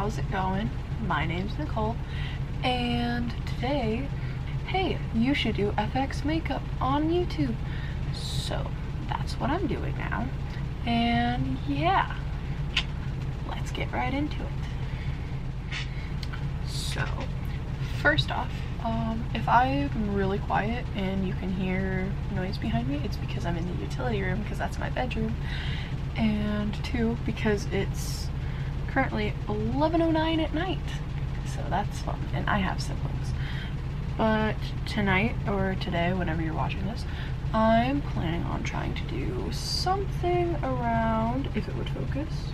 how's it going? My name's Nicole, and today, hey, you should do FX makeup on YouTube. So that's what I'm doing now, and yeah, let's get right into it. So first off, if I'm really quiet and you can hear noise behind me, it's because I'm in the utility room, because that's my bedroom, and two, because it's currently 11:09 at night, so that's fun, and I have siblings. But tonight, or today, whenever you're watching this, I'm planning on trying to do something around, if it would focus,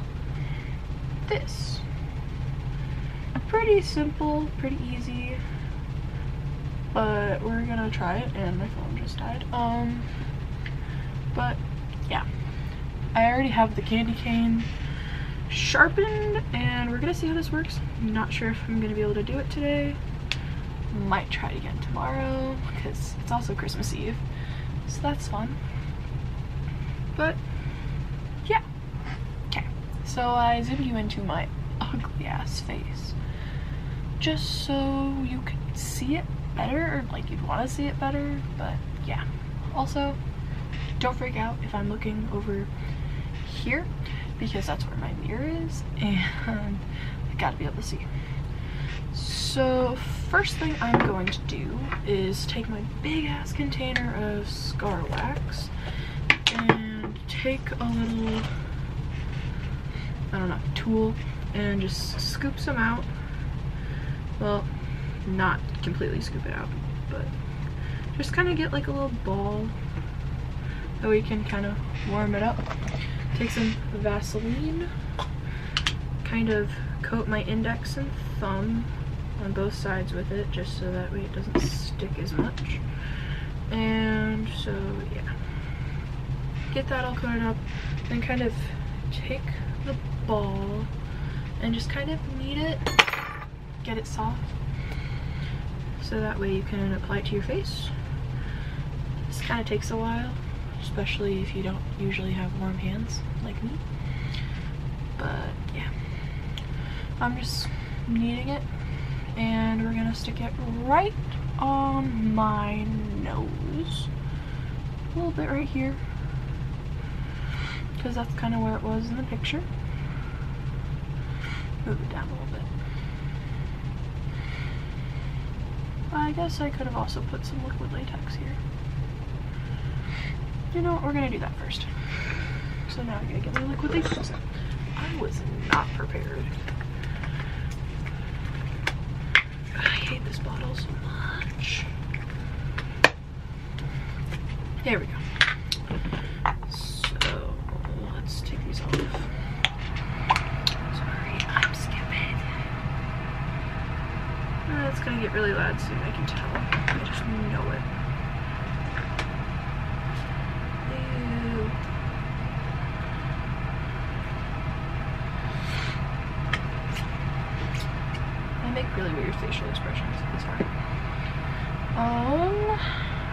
this. Pretty simple, pretty easy, but we're gonna try it, and my phone just died. But yeah, I already have the candy cane sharpened, and we're gonna see how this works. I'm not sure if I'm gonna be able to do it today. Might try it again tomorrow, because it's also Christmas Eve, so that's fun. But yeah, okay, so I zoomed you into my ugly ass face just so you could see it better, or like you'd want to see it better. But yeah, also don't freak out if I'm looking over here, because that's where my mirror is, and I gotta be able to see. So first thing I'm going to do is take my big ass container of scar wax and take a little, I don't know, tool, and just scoop some out. Well, not completely scoop it out, but just kind of get like a little ball that we can kind of warm it up. Take some Vaseline, kind of coat my index and thumb on both sides with it, just so that way it doesn't stick as much. And so yeah, get that all coated up, then kind of take the ball and just kind of knead it, get it soft, so that way you can apply it to your face. This kind of takes a while, especially if you don't usually have warm hands like me. But yeah, I'm just kneading it, and we're gonna stick it right on my nose, a little bit right here, because that's kind of where it was in the picture. Move it down a little bit. I guess I could have also put some liquid latex here. You know what, we're gonna do that first. So now I gotta get my liquid latex out. I was not prepared. I hate this bottle so much. There we go. So let's take these off. Sorry, I'm skipping. It's gonna get really loud soon, I can tell. I just know it. Ew. I make really weird facial expressions, it's hard.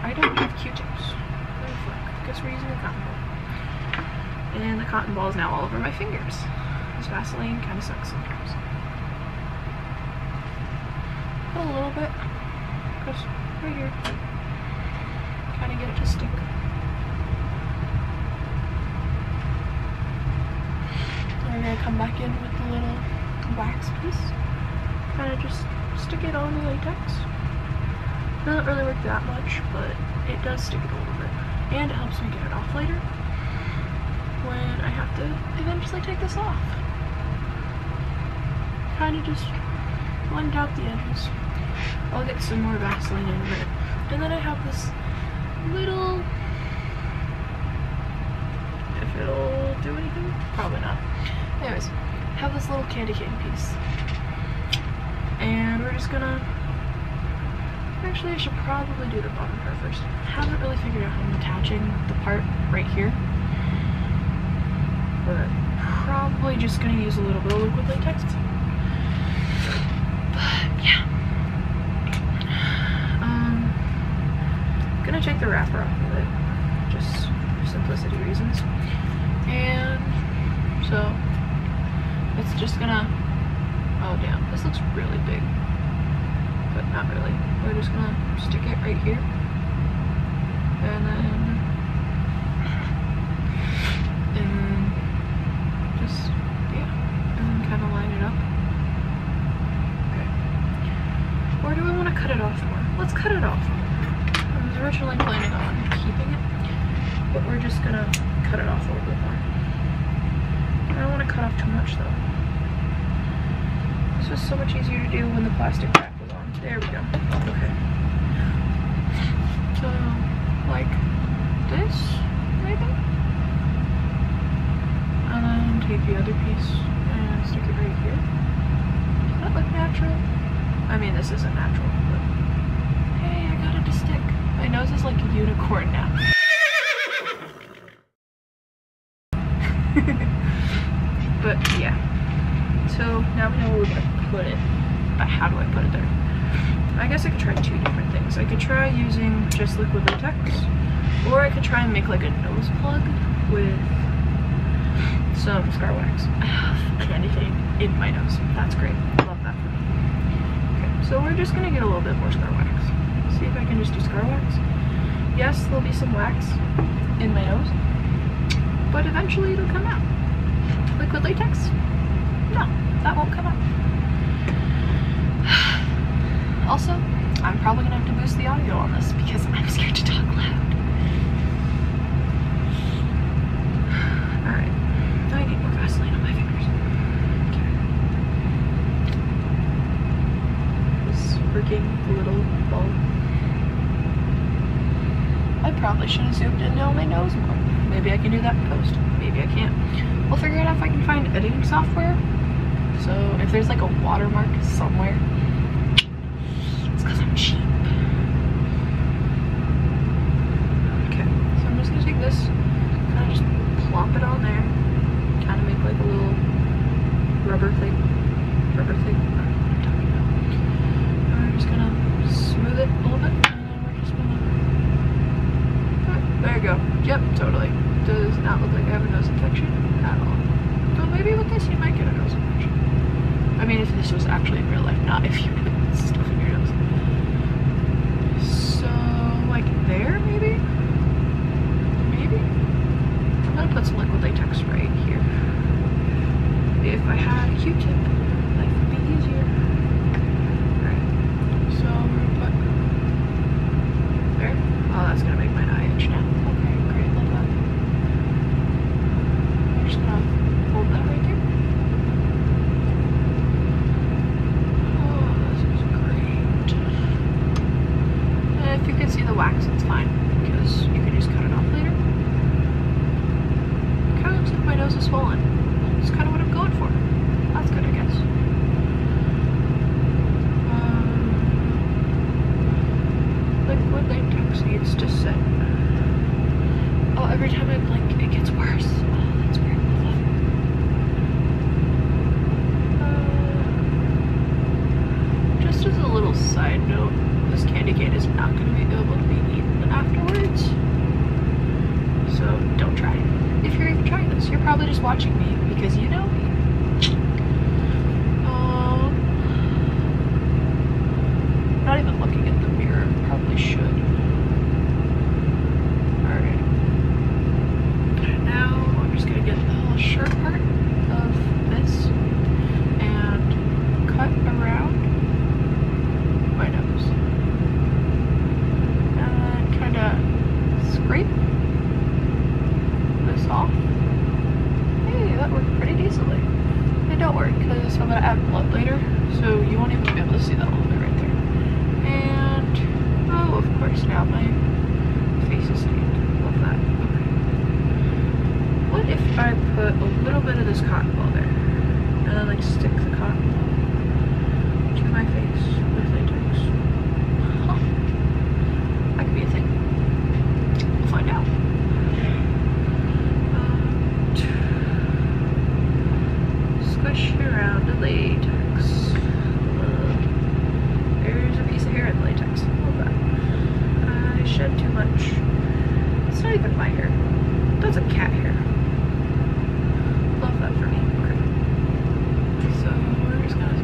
I don't have Q-tips. Oh fuck, guess we're using a cotton ball. And the cotton ball is now all over my fingers. This Vaseline kind of sucks sometimes. Put a little bit, just right here. Kind of get it to stick. We're gonna come back in with the little wax piece. Kind of just stick it on the latex. Doesn't really work that much, but it does stick it a little bit, and it helps me get it off later when I have to eventually take this off. Kind of just blend out the edges. I'll get some more Vaseline in a minute, and then I have this little, if it'll do anything, probably not. Anyways, have this little candy cane piece, and we're just gonna, actually I should probably do the bottom part first. Haven't really figured out how I'm attaching the part right here, but probably just gonna use a little bit of liquid latex. But yeah, gonna take the wrapper off of it, just for simplicity reasons. And so it's just gonna Oh damn, this looks really big. But not really. We're just gonna stick it right here. And then just, yeah, and then kind of line it up. Okay. Or do I want to cut it off more? Let's cut it off. I was originally planning on keeping it, but we're just gonna cut it off a little bit more. I don't want to cut off too much though. This was so much easier to do when the plastic wrap was on. There we go. Okay. So, like this, maybe? And then take the other piece and stick it right here. Does that look natural? I mean, this isn't natural, but hey, I got it to stick. My nose is like a unicorn now. But yeah. So now we know where we're gonna put it, but how do I put it there? I guess I could try two different things. I could try using just liquid latex, or I could try and make like a nose plug with some scar wax. I have candy cane in my nose. That's great. Love that for me. Okay, so we're just gonna get a little bit more scar wax. See if I can just do scar wax. Yes, there'll be some wax in my nose, but eventually it'll come out. Liquid latex? No, that won't come out. Also, I'm probably gonna have to boost the audio on this because I'm scared to talk loud. Alright, now I need more Vaseline on my fingers. Okay. This freaking little ball. I probably should have zoomed in on my nose more. Maybe I can do that in post. Maybe I can't. We'll figure it out if I can find editing software. So if there's like a watermark somewhere, it's because I'm cheap. Okay, so I'm just gonna take this, kind of just plop it on there, kind of make like a little rubber thing. Rubber thing? I don't know what I'm talking about. And we're just gonna smooth it a little bit, and then we're just gonna. There you go. Yep, totally. Does not look like I have a nose infection at all. Though maybe with this you might get a nose infection. I mean, if this was actually in real life, not if you put stuff in your nose. So, like there, maybe? Maybe? I'm gonna put some liquid latex right here. If I had a Q-tip, life would be easier. Alright, so I'm gonna put there. Oh, that's gonna make my eye itch now. Okay, great, love that. I'm just gonna hold that right there. If you can see the wax, it's fine, because you can just cut it off later. It kind of looks like my nose is swollen. It's kind of what I'm going for. That's good, I guess. Liquid latex needs to set. Oh, every time I blink, it gets worse. Oh, that's great. Just as a little side note, this candy cane is not going to be able to be eaten afterwards, so don't try. If you're even trying this, you're probably just watching me because you know me. Not even looking at the mirror, probably should. Alright. Now I'm just going to get the whole sharp part of this and cut around my nose. Scrape this off. Hey, that worked pretty decently. And don't worry, because I'm going to add blood later, so you won't even be able to see that little bit right there. And, oh, of course, now my face is stained. Love that. Okay. What if I put a little bit of this cotton ball there, and then, like, stick the cotton ball to my face with latex? Huh. That could be a thing. Find out. Squish around the latex. There's a piece of hair in the latex. Love that. I shed too much. It's not even my hair. That's a cat hair. Love that for me. Okay. So we're just gonna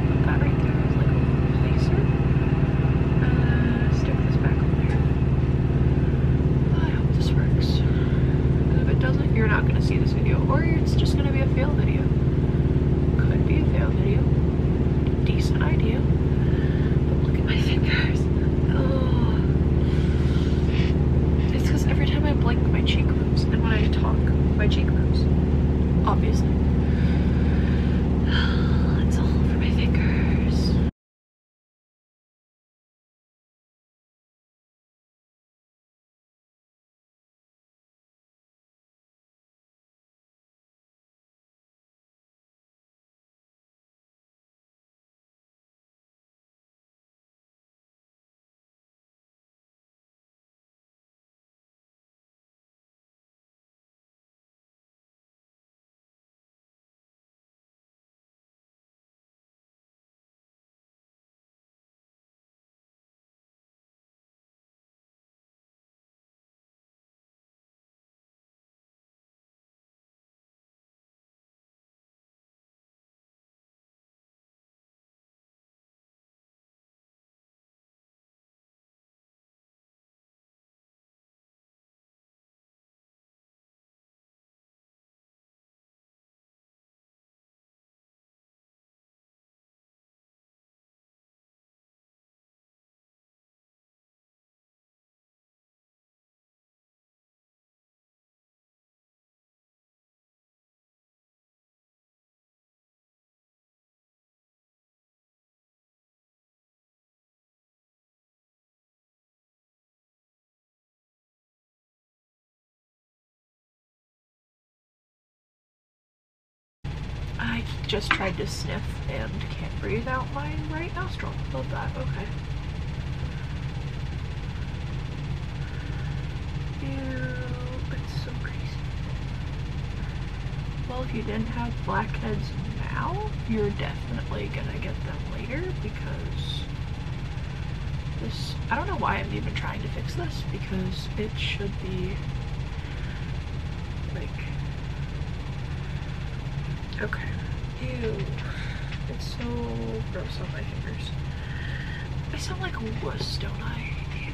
just tried to sniff and can't breathe out my right nostril. Love that. Okay. Ew, it's so crazy. Well, if you didn't have blackheads now, you're definitely gonna get them later, because this, I don't know why I'm even trying to fix this, because it should be like, okay. Ew. It's so gross on my fingers. I sound like a wuss, don't I? Ew.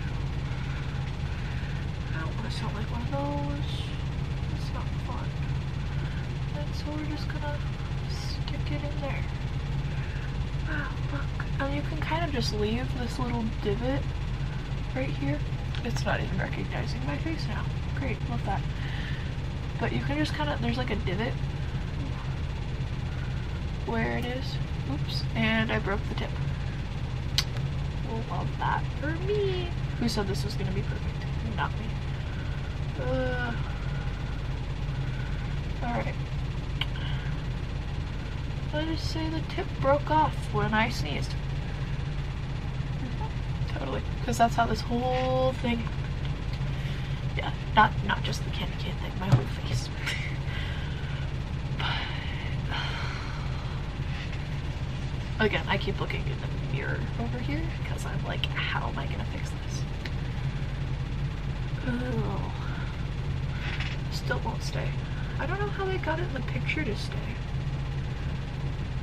I don't want to sound like one of those. It's not fun. And so we're just gonna stick it in there. Wow, look. And you can kind of just leave this little divot right here. It's not even recognizing my face now. Great, love that. But you can just kind of, there's like a divot where it is. Oops, and I broke the tip. We'll love that for me. Who said this was gonna be perfect? Not me. Alright. Let us say the tip broke off when I sneezed. Totally. Because that's how this whole thing happened. Yeah, not just the candy cane thing, my whole face. Again, I keep looking in the mirror over here because I'm like, how am I gonna fix this? Oh, still won't stay. I don't know how they got it in the picture to stay,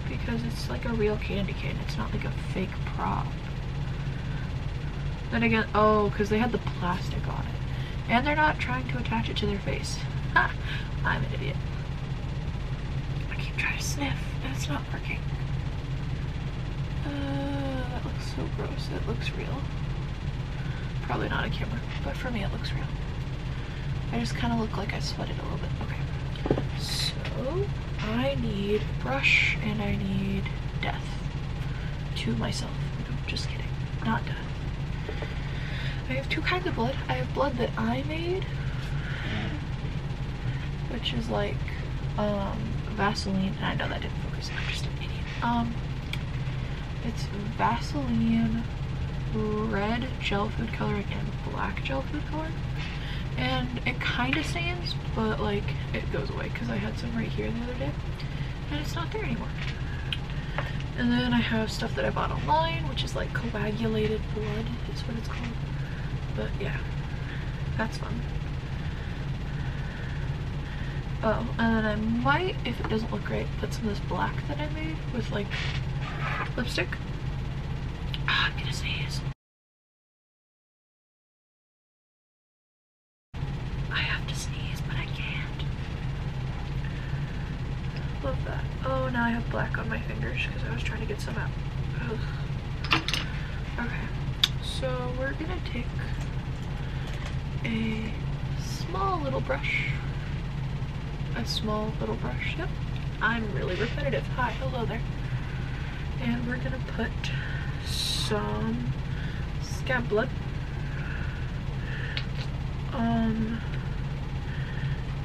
because it's like a real candy cane. It's not like a fake prop. Then again, oh, because they had the plastic on it, and they're not trying to attach it to their face. Ha! I'm an idiot. I keep trying to sniff, and it's not working. That looks so gross. It looks real. Probably not a camera, but for me it looks real. I just kind of look like I sweated a little bit. Okay. So, I need a brush and I need death to myself. No, just kidding. Not death. I have two kinds of blood. I have blood that I made, which is like Vaseline, and I know that didn't focus. I'm just an idiot. It's Vaseline, red gel food coloring, and black gel food coloring. And it kind of stains, but like it goes away because I had some right here the other day, and it's not there anymore. And then I have stuff that I bought online, which is like coagulated blood is what it's called. But yeah, that's fun. Oh, and then I might, if it doesn't look right, put some of this black that I made with like lipstick. Ah, I'm gonna sneeze. I have to sneeze, but I can't. Love that. Oh, now I have black on my fingers because I was trying to get some out. Ugh. Okay, so we're gonna take a small little brush. A small little brush, yep. I'm really repetitive. Hi, hello there. And we're gonna put some scab blood.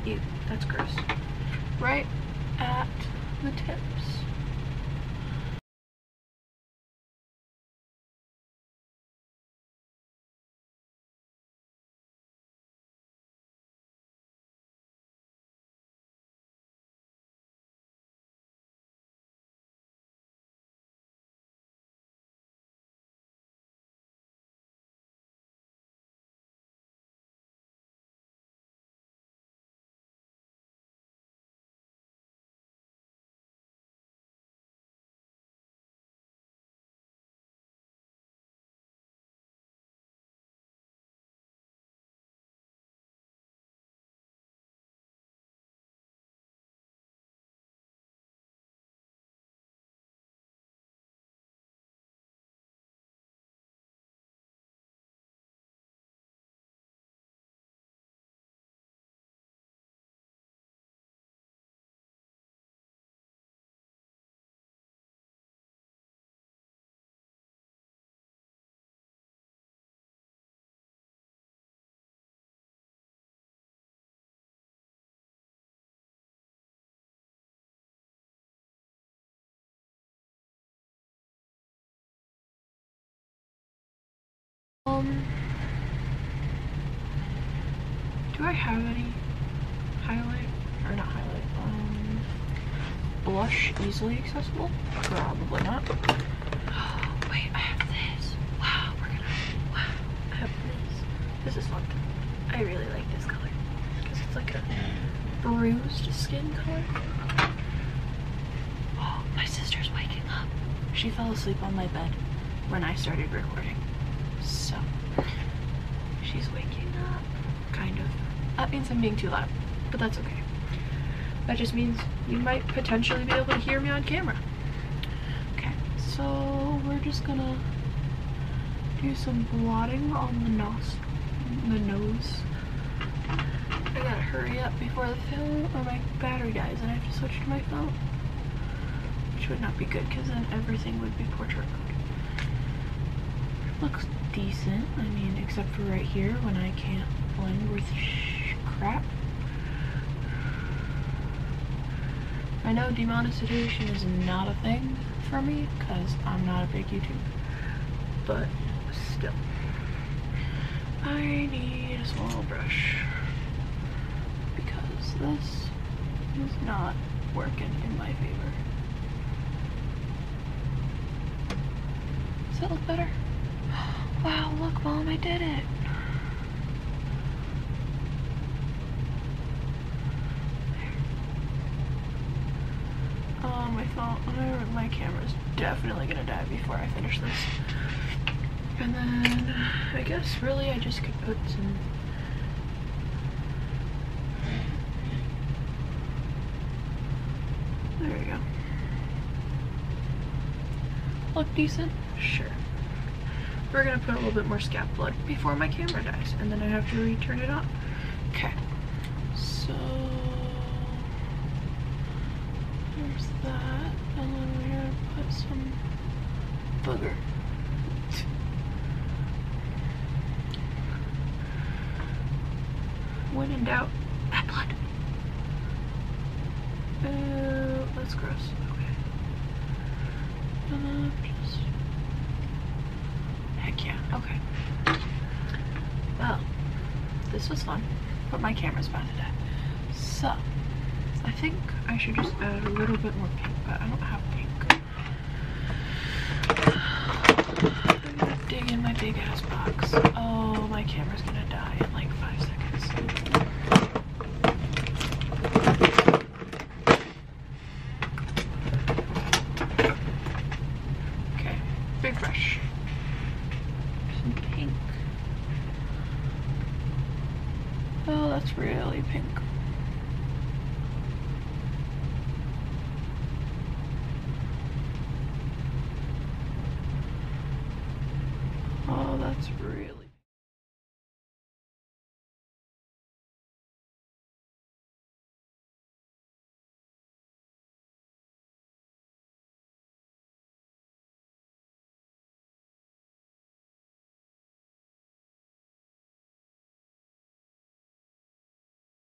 Ew, that's gross. Right at the tips. Do I have any highlight? Or not highlight, blush easily accessible? Probably not. Wait, I have this. Wow, I have this. This is fun. I really like this color. Because it's like a bruised skin color. Oh, my sister's waking up. She fell asleep on my bed when I started recording. So, she's waking up. Kind of. That means I'm being too loud, but that's okay. That just means you might potentially be able to hear me on camera. Okay, so we're just gonna do some blotting on the nose. I gotta hurry up before the film or my battery dies and I have to switch to my phone. Which would not be good because then everything would be portrait mode. Looks decent, I mean, except for right here when I can't blend with crap. I know demonetization is not a thing for me because I'm not a big YouTuber, but still. I need a small brush because this is not working in my favor. Does that look better? Wow, look, Mom, I did it. My phone, my camera's definitely gonna die before I finish this. And then, I guess really I just could put some there we go. Look decent? Sure. We're gonna put a little bit more scalp blood before my camera dies, and then I have to return it on. Okay, so there's that, and then we're gonna put some booger. When in doubt, that blood. That's gross. Okay. Just heck yeah. Okay. Well, this was fun, but my camera's about to die. So, I think I should just add a little bit more pink, but I don't have pink. I'm gonna dig in my big ass box. Oh, my camera's gonna die in like 5 seconds. Okay, big brush. Some pink. Oh, that's really pink. Oh, that's really